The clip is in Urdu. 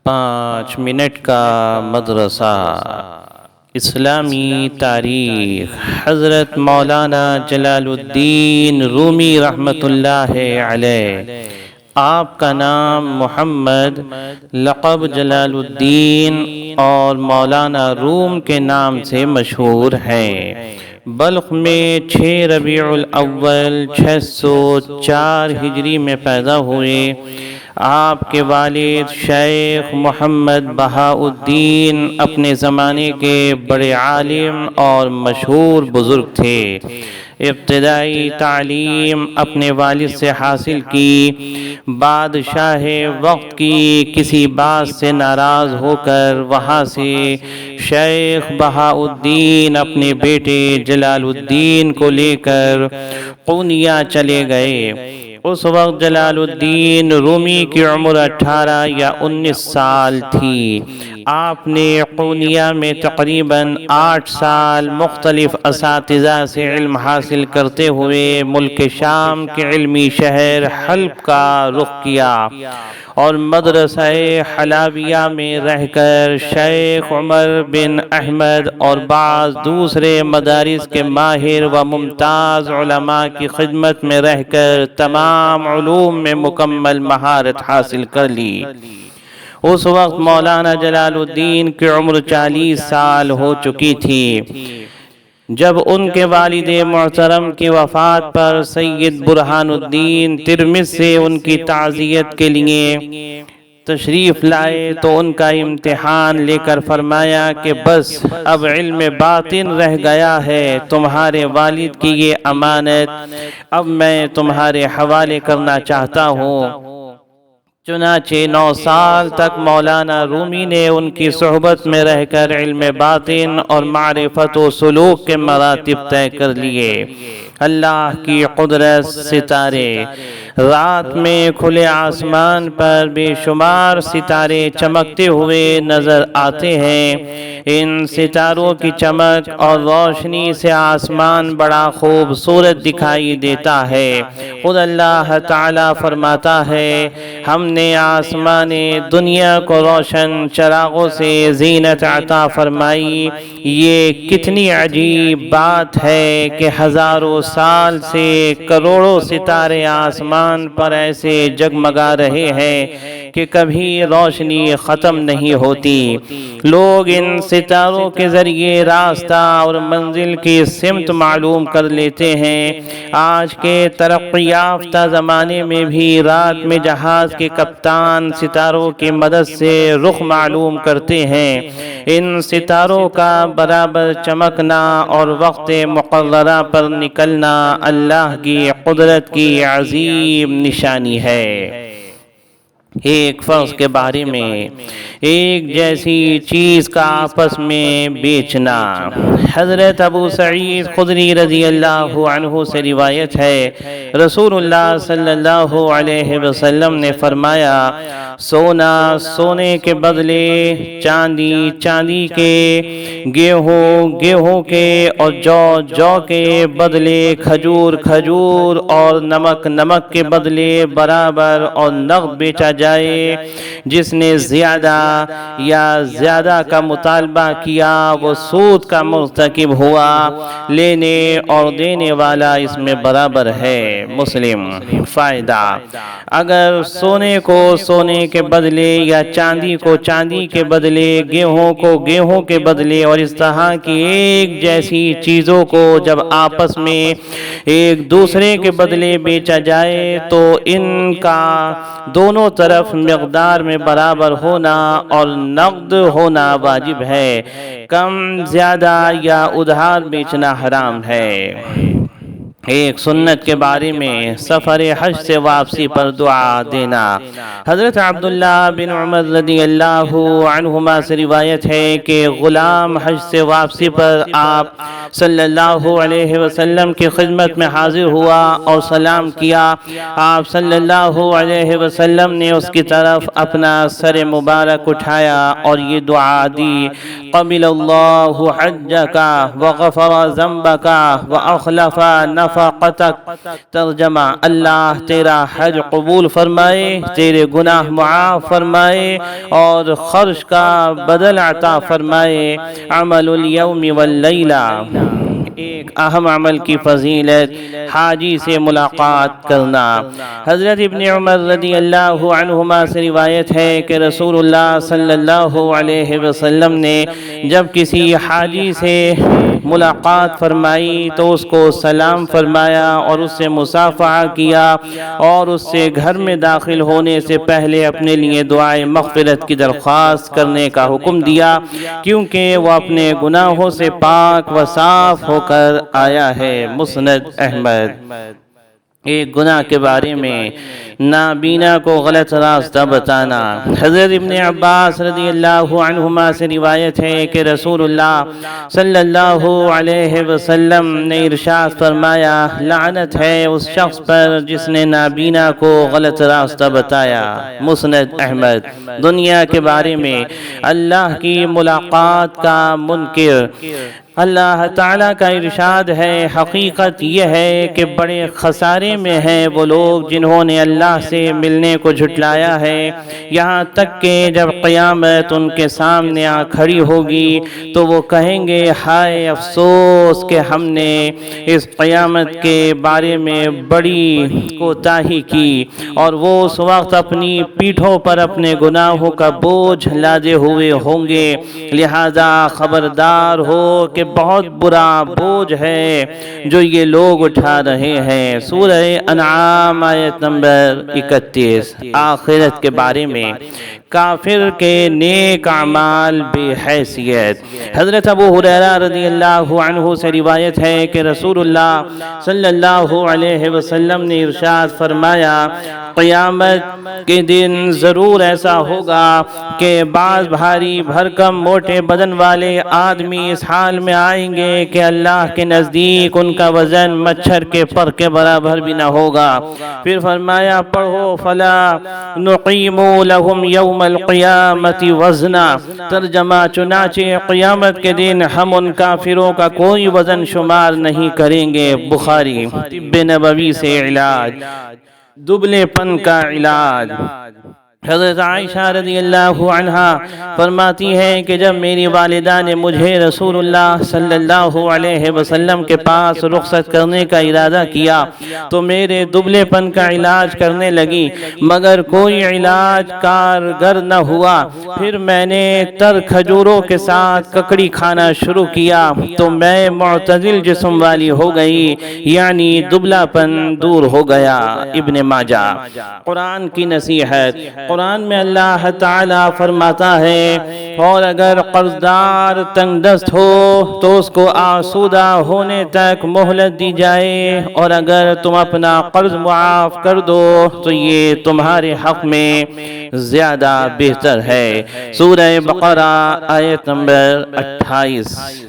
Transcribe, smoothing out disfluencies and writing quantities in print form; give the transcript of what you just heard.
5 منٹ کا مدرسہ اسلامی تاریخ۔ حضرت مولانا جلال الدین رومی رحمۃ اللہ علیہ، آپ کا نام محمد، لقب جلال الدین اور مولانا روم کے نام سے مشہور ہے۔ بلخ میں 6 ربیع الاول 604 ہجری میں پیدا ہوئے۔ آپ کے والد شیخ محمد بہاء الدین اپنے زمانے کے بڑے عالم اور مشہور بزرگ تھے۔ ابتدائی تعلیم اپنے والد سے حاصل کی۔ بادشاہ وقت کی کسی بات سے ناراض ہو کر وہاں سے شیخ بہاء الدین اپنے بیٹے جلال الدین کو لے کر قونیہ چلے گئے۔ اس وقت جلال الدین رومی کی عمر 18 یا 19 سال تھی۔ آپ نے قونیہ میں تقریباً 8 سال مختلف اساتذہ سے علم حاصل کرتے ہوئے ملک شام کے علمی شہر حلب کا رخ کیا اور مدرسہ حلابیہ میں رہ کر شیخ عمر بن احمد اور بعض دوسرے مدارس کے ماہر و ممتاز علماء کی خدمت میں رہ کر تمام علوم میں مکمل مہارت حاصل کر لی۔ اس وقت مولانا جلال الدین کی عمر 40 سال ہو چکی تھی جب ان کے والد محترم کی وفات پر سید برہان الدین ترمذ سے ان کی تعزیت کے لیے تشریف لائے تو ان کا امتحان لے کر فرمایا کہ بس اب علم باطن رہ گیا ہے، تمہارے والد کی یہ امانت اب میں تمہارے حوالے کرنا چاہتا ہوں۔ چنانچہ 9 سال تک مولانا رومی نے ان کی صحبت میں رہ کر علم باطن اور معرفت و سلوک کے مراتب طے کر لیے۔ اللہ کی قدرت، ستارے رات میں کھلے آسمان پر بے شمار ستارے چمکتے ہوئے نظر آتے ہیں۔ ان ستاروں کی چمک اور روشنی سے آسمان بڑا خوبصورت دکھائی دیتا ہے۔ خود اللہ تعالیٰ فرماتا ہے، ہم نے آسمان دنیا کو روشن چراغوں سے زینت عطا فرمائی۔ یہ کتنی عجیب بات ہے کہ ہزاروں سال سے کروڑوں ستارے آسمان پر ایسے جگمگا رہے ہیں کہ کبھی روشنی ختم نہیں ہوتی۔ لوگ ان ستاروں کے ذریعے راستہ اور منزل کی سمت معلوم کر لیتے ہیں۔ آج کے ترقی یافتہ زمانے میں بھی رات میں جہاز کے کپتان ستاروں کی مدد سے رخ معلوم کرتے ہیں۔ ان ستاروں کا برابر چمکنا اور وقت مقررہ پر نکلنا اللہ کی قدرت کی عظیم نشانی ہے۔ ایک فرض کے بارے میں ایک جیسی چیز کا آپس میں بیچنا۔ حضرت ابو سعید خدری رضی اللہ عنہ سے روایت ہے، رسول اللہ صلی اللہ علیہ وسلم نے فرمایا، سونا سونے کے بدلے، چاندی چاندی کے، گیہوں گیہوں کے اور جو جو کے بدلے کھجور کھجور اور نمک نمک کے بدلے برابر اور نقد بیچا جائے۔ جس نے زیادہ یا زیادہ کا مطالبہ کیا وہ سود کا مرتکب ہوا، لینے اور دینے والا اس میں برابر ہے۔ مسلم۔ فائدہ: اگر سونے کو سونے کے بدلے یا چاندی کو چاندی کے بدلے، گیہوں کو گیہوں کے بدلے اور اس طرح کی ایک جیسی چیزوں کو جب آپس میں ایک دوسرے کے بدلے بیچا جائے تو ان کا دونوں طرف مقدار میں برابر ہونا اور نقد ہونا واجب ہے۔ کم زیادہ یا ادھار بیچنا حرام ہے۔ ایک سنت کے بارے میں سفر حج سے واپسی پر دعا دینا۔ حضرت عبداللہ بن عمر رضی اللہ عنہما سے روایت ہے کہ غلام حج سے واپسی پر آپ صلی اللہ علیہ وسلم کی خدمت میں حاضر ہوا اور سلام کیا۔ آپ صلی اللہ علیہ وسلم نے اس کی طرف اپنا سر مبارک اٹھایا اور یہ دعا دی، قبل اللہ حجک وغفر ذنبک واخلف نفقتک، ترجمہ اللہ تیرا حج قبول فرمائے، تیرے گناہ معاف فرمائے اور خرچ کا بدل عطا فرمائے۔ عمل الیوم واللیلہ، ایک اہم عمل کی فضیلت حاجی سے ملاقات کرنا۔ حضرت ابن عمر رضی اللہ عنہما سے روایت ہے کہ رسول اللہ صلی اللہ علیہ وسلم نے جب کسی حاجی سے ملاقات فرمائی تو اس کو سلام فرمایا اور اس سے مصافحہ کیا اور اس سے گھر میں داخل ہونے سے پہلے اپنے لیے دعائے مغفرت کی درخواست کرنے کا حکم دیا، کیونکہ وہ اپنے گناہوں سے پاک و صاف ہو کر آیا ہے۔ مسند احمد۔ ایک گناہ کے بارے میں نابینا کو غلط راستہ بتانا۔ حضرت ابن عباس رضی اللہ عنہما سے روایت ہے کہ رسول اللہ صلی اللہ علیہ وسلم نے ارشاد فرمایا، لعنت ہے اس شخص پر جس نے نابینا کو غلط راستہ بتایا۔ مسند احمد۔ دنیا کے بارے میں اللہ کی ملاقات کا منکر، اللہ تعالیٰ کا ارشاد ہے، حقیقت یہ ہے کہ بڑے خسارے میں ہیں وہ لوگ جنہوں نے اللہ سے ملنے کو جھٹلایا ہے، یہاں تک کہ جب قیامت ان کے سامنے آ کھڑی ہوگی تو وہ کہیں گے، ہائے افسوس کہ ہم نے اس قیامت کے بارے میں بڑی کوتاہی کی، اور وہ اس وقت اپنی پیٹھوں پر اپنے گناہوں کا بوجھ لادے ہوئے ہوں گے۔ لہذا خبردار ہو کہ بہت برا بوجھ ہے جو یہ لوگ اٹھا رہے ہیں۔ سورہ انعام آیت نمبر 31۔ آخرت کے بارے میں کافر کے نیک اعمال بے حیثیت۔ حضرت ابو ہریرہ رضی اللہ عنہ سے روایت ہے کہ رسول اللہ صلی اللہ علیہ وسلم نے ارشاد فرمایا، قیامت کے دن ضرور ایسا ہوگا کہ بعض بھاری بھرکم موٹے بدن والے آدمی اس حال میں آئیں گے کہ اللہ کے نزدیک ان کا وزن مچھر کے پر کے برابر بھی نہ ہوگا۔ پھر فرمایا، پڑھو، فلا نقیم لهم یوم القیامت وزنا، ترجمہ چنانچہ قیامت کے دن ہم ان کافروں کا کوئی وزن شمار نہیں کریں گے۔ بخاری۔ طب نبوی سے علاج، دبلے پن کا علاج۔ حضرت عائشہ رضی اللہ عنہا فرماتی ہیں کہ جب میری والدہ نے مجھے رسول اللہ صلی اللہ علیہ وسلم کے پاس رخصت کرنے کا ارادہ کیا تو میرے دبلے پن کا علاج کرنے لگی، مگر کوئی علاج کارگر نہ ہوا۔ پھر میں نے تر کھجوروں کے ساتھ ککڑی کھانا شروع کیا تو میں معتدل جسم والی ہو گئی، یعنی دبلا پن دور ہو گیا۔ ابن ماجہ۔ قرآن کی نصیحت۔ قرآن میں اللہ تعالیٰ فرماتا ہے، اور اگر قرضدار تنگ دست ہو تو اس کو آسودہ ہونے تک مہلت دی جائے، اور اگر تم اپنا قرض معاف کر دو تو یہ تمہارے حق میں زیادہ بہتر ہے۔ سورہ بقرہ آیت نمبر 28۔